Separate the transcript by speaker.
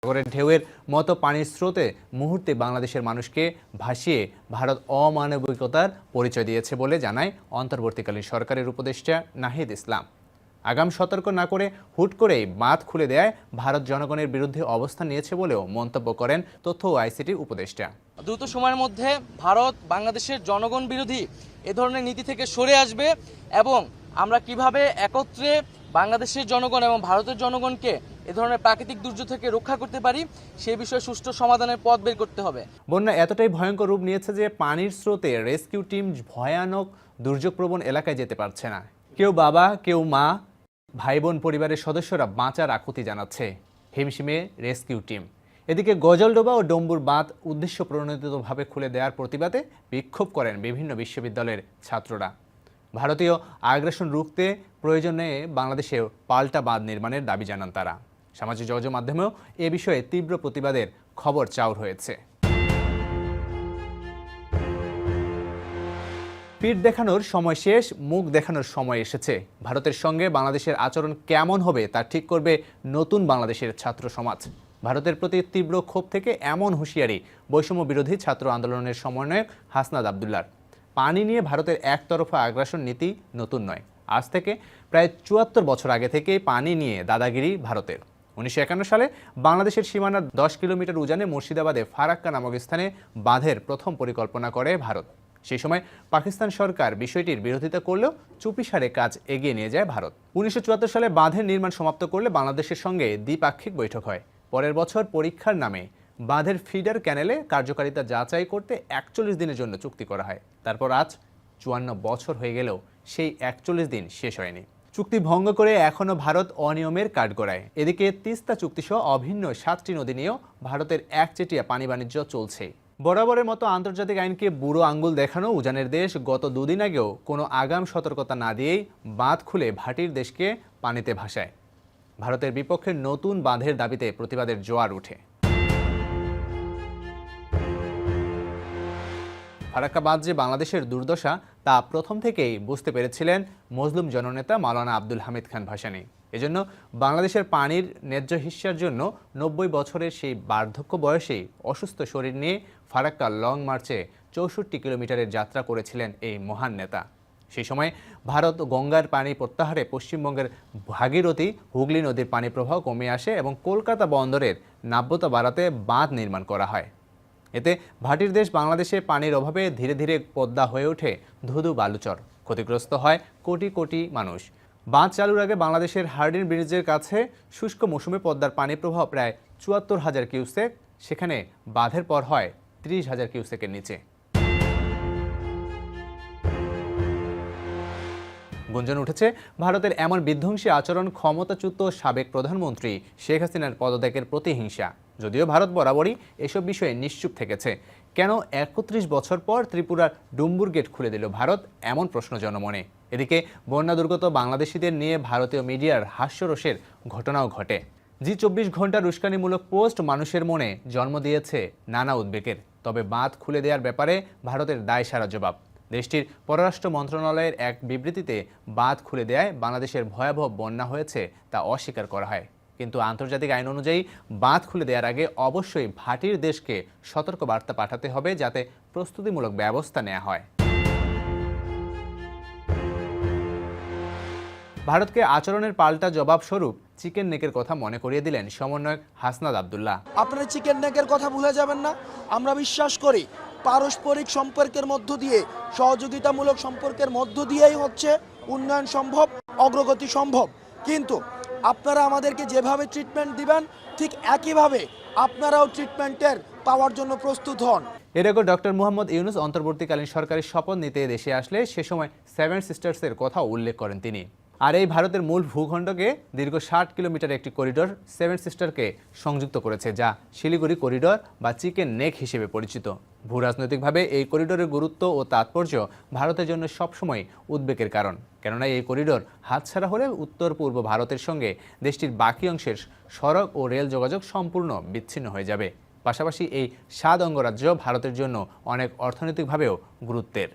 Speaker 1: সাগরের ঢেউয়ের মতো পানির স্রোতে মুহূর্তে বাংলাদেশের মানুষকে ভাসিয়ে ভারত অমানবিকতার পরিচয় দিয়েছে বলে জানায় অন্তর্বর্তীকালীন সরকারের উপদেষ্টা নাহিদ ইসলাম। আগাম সতর্ক না করে হুট করেই বাঁধ খুলে দেয় ভারত জনগণের বিরুদ্ধে অবস্থান নিয়েছে বলেও মন্তব্য করেন তথ্য ও আইসিটি উপদেষ্টা।
Speaker 2: দ্রুত সময়ের মধ্যে ভারত বাংলাদেশের জনগণ বিরোধী এ ধরনের নীতি থেকে সরে আসবে এবং আমরা কিভাবে একত্রে বাংলাদেশের জনগণ এবং ভারতের জনগণকে এ ধরনের প্রাকৃতিক দুর্যোগ থেকে রক্ষা করতে পারি সেই বিষয়ে সুষ্ঠু সমাধানের পথ বের করতে হবে।
Speaker 1: বন্যা এতটাই ভয়ঙ্কর রূপ নিয়েছে যে পানির স্রোতে রেস্কিউ টিম ভয়ানক দুর্যোগপ্রবণ এলাকায় যেতে পারছে না। কেউ বাবা, কেউ মা, ভাই বোন পরিবারের সদস্যরা বাঁচার আকুতি জানাচ্ছে। হিমশিমে রেস্কিউ টিম। এদিকে গজলডোবা ও ডম্বুর বাঁধ উদ্দেশ্য প্রণোদিতভাবে খুলে দেওয়ার প্রতিবাদে বিক্ষোভ করেন বিভিন্ন বিশ্ববিদ্যালয়ের ছাত্ররা। ভারতীয় আগ্রাসন রুখতে প্রয়োজনে বাংলাদেশে পাল্টা বাঁধ নির্মাণের দাবি জানান তারা। সামাজিক যোগাযোগ মাধ্যমেও এ বিষয়ে তীব্র প্রতিবাদের খবর চাউর হয়েছে। পিঠ দেখানোর সময় শেষ, মুখ দেখানোর সময় এসেছে। ভারতের সঙ্গে বাংলাদেশের আচরণ কেমন হবে তা ঠিক করবে নতুন বাংলাদেশের ছাত্র সমাজ। ভারতের প্রতি তীব্র ক্ষোভ থেকে এমন হুঁশিয়ারি বৈষম্য বিরোধী ছাত্র আন্দোলনের সমন্বয়ক হাসনাত আবদুল্লাহর। পানি নিয়ে ভারতের একতরফা আগ্রাসন নীতি নতুন নয়। আজ থেকে প্রায় ৭৪ বছর আগে থেকে পানি নিয়ে দাদাগিরি ভারতের। ১৯৫১ সালে বাংলাদেশের সীমানার ১০ কিলোমিটার উজানে মুর্শিদাবাদে ফারাক্কা নামক স্থানে বাঁধের প্রথম পরিকল্পনা করে ভারত। সেই সময় পাকিস্তান সরকার বিষয়টির বিরোধিতা করলেও চুপিসারে কাজ এগিয়ে নিয়ে যায় ভারত। ১৯৭৪ সালে বাঁধের নির্মাণ সমাপ্ত করলে বাংলাদেশের সঙ্গে দ্বিপাক্ষিক বৈঠক হয়। পরের বছর পরীক্ষার নামে বাঁধের ফিডার ক্যানেলে কার্যকারিতা যাচাই করতে ৪১ দিনের জন্য চুক্তি করা হয়। তারপর আজ ৫৪ বছর হয়ে গেলেও সেই ৪১ দিন শেষ হয়নি। চুক্তি ভঙ্গ করে এখনও ভারত অনিয়মের কাঠগড়ায়। এদিকে তিস্তা চুক্তিসহ অভিন্ন ৭টি নদী নিয়েও ভারতের একচেটিয়া পানি বাণিজ্য চলছে। বরাবরের মতো আন্তর্জাতিক আইনকে বুড়ো আঙ্গুল দেখানো উজানের দেশ গত দুদিন আগেও কোনো আগাম সতর্কতা না দিয়েই বাঁধ খুলে ভাটির দেশকে পানিতে ভাসায়। ভারতের বিপক্ষে নতুন বাঁধের দাবিতে প্রতিবাদের জোয়ার ওঠে। ফারাক্কা বাঁধ যে বাংলাদেশের দুর্দশা তা প্রথম থেকেই বুঝতে পেরেছিলেন মজলুম জননেতা মাওলানা আব্দুল হামিদ খান ভাসানী। এজন্য বাংলাদেশের পানির ন্যায্য হিস্যার জন্য ৯০ বছরের সেই বার্ধক্য বয়সেই অসুস্থ শরীর নিয়ে ফারাক্কা লং মার্চে ৬৪ কিলোমিটারের যাত্রা করেছিলেন এই মহান নেতা। সেই সময় ভারত গঙ্গার পানি প্রত্যাহারে পশ্চিমবঙ্গের ভাগীরথী হুগলি নদীর পানি প্রবাহ কমে আসে এবং কলকাতা বন্দরের নাব্যতা বাড়াতে বাঁধ নির্মাণ করা হয়। এতে ভাটির দেশ বাংলাদেশে পানির অভাবে ধীরে ধীরে পদ্মা হয়ে ওঠে ধুধু বালুচর। ক্ষতিগ্রস্ত হয় কোটি কোটি মানুষ। বাঁধ চালুর আগে বাংলাদেশের হার্ডিন ব্রিজের কাছে শুষ্ক মৌসুমে পদ্মার পানি প্রবাহ প্রায় ৭৪,০০০ কিউসেক, সেখানে বাঁধের পর হয় ৩০,০০০ কিউসেকের নিচে। গুঞ্জন উঠেছে ভারতের এমন বিধ্বংসী আচরণ ক্ষমতাচ্যুত সাবেক প্রধানমন্ত্রী শেখ হাসিনার পদত্যাগের প্রতিহিংসা। যদিও ভারত বরাবরই এসব বিষয়ে নিশ্চুপ থেকেছে। কেন ৩১ বছর পর ত্রিপুরার ডুম্বুর গেট খুলে দিল ভারত, এমন প্রশ্ন জনমনে। এদিকে বন্যা দুর্গত বাংলাদেশিদের নিয়ে ভারতীয় মিডিয়ার হাস্যরসের ঘটনাও ঘটে। জি ২৪ ঘন্টার উস্কানিমূলক পোস্ট মানুষের মনে জন্ম দিয়েছে নানা উদ্বেগের। তবে বাঁধ খুলে দেওয়ার ব্যাপারে ভারতের দায়সারা জবাব। দেশটির পররাষ্ট্র মন্ত্রণালয়ের এক বিবৃতিতে বাঁধ খুলে দেওয়ায় বাংলাদেশের ভয়াবহ বন্যা হয়েছে তা অস্বীকার করা হয়। কিন্তু আন্তর্জাতিক আইন অনুযায়ী বাঁধ খুলে দেওয়ার আগে অবশ্যই ভাটির দেশকে সতর্ক বার্তা পাঠাতে হবে যাতে প্রস্তুতিমূলক ব্যবস্থা নেওয়া হয়। ভারতকে আচরণের পাল্টা জবাব স্বরূপ চিকেন নেকের কথা মনে করিয়ে দিলেন সমন্বয়ক হাসনাত আবদুল্লাহ।
Speaker 3: আপনারা চিকেন নেকের কথা ভুলে যাবেন না। আমরা বিশ্বাস করি পারস্পরিক সম্পর্কের মধ্য দিয়ে, সহযোগিতামূলক সম্পর্কের মধ্য দিয়েই হচ্ছে উন্নয়ন সম্ভব, অগ্রগতি সম্ভব। কিন্তু আপনারা আমাদেরকে যেভাবে ট্রিটমেন্ট দিবেন ঠিক একইভাবে আপনারাও ট্রিটমেন্টের পাওয়ার জন্য প্রস্তুত হন।
Speaker 1: এর আগে ডক্টর মোহাম্মদ ইউনুস অন্তর্বর্তীকালীন সরকারের শপথ নিতে দেশে আসলে সে সময় 7 সিস্টার্সের কথা উল্লেখ করেন তিনি। আর এই ভারতের মূল ভূখণ্ডকে দীর্ঘ ৬০ কিলোমিটার একটি করিডোর 7 সিস্টারকে সংযুক্ত করেছে, যা শিলিগুড়ি করিডোর বা চিকেন নেক হিসেবে পরিচিত। ভূরাজনৈতিকভাবে এই করিডোরের গুরুত্ব ও তাৎপর্য ভারতের জন্য সবসময় উদ্বেগের কারণ। কেননা এই করিডোর হাতছাড়া হলে উত্তর পূর্ব ভারতের সঙ্গে দেশটির বাকি অংশের সড়ক ও রেল যোগাযোগ সম্পূর্ণ বিচ্ছিন্ন হয়ে যাবে। পাশাপাশি এই ৭ অঙ্গরাজ্য ভারতের জন্য অনেক অর্থনৈতিকভাবেও গুরুত্বের।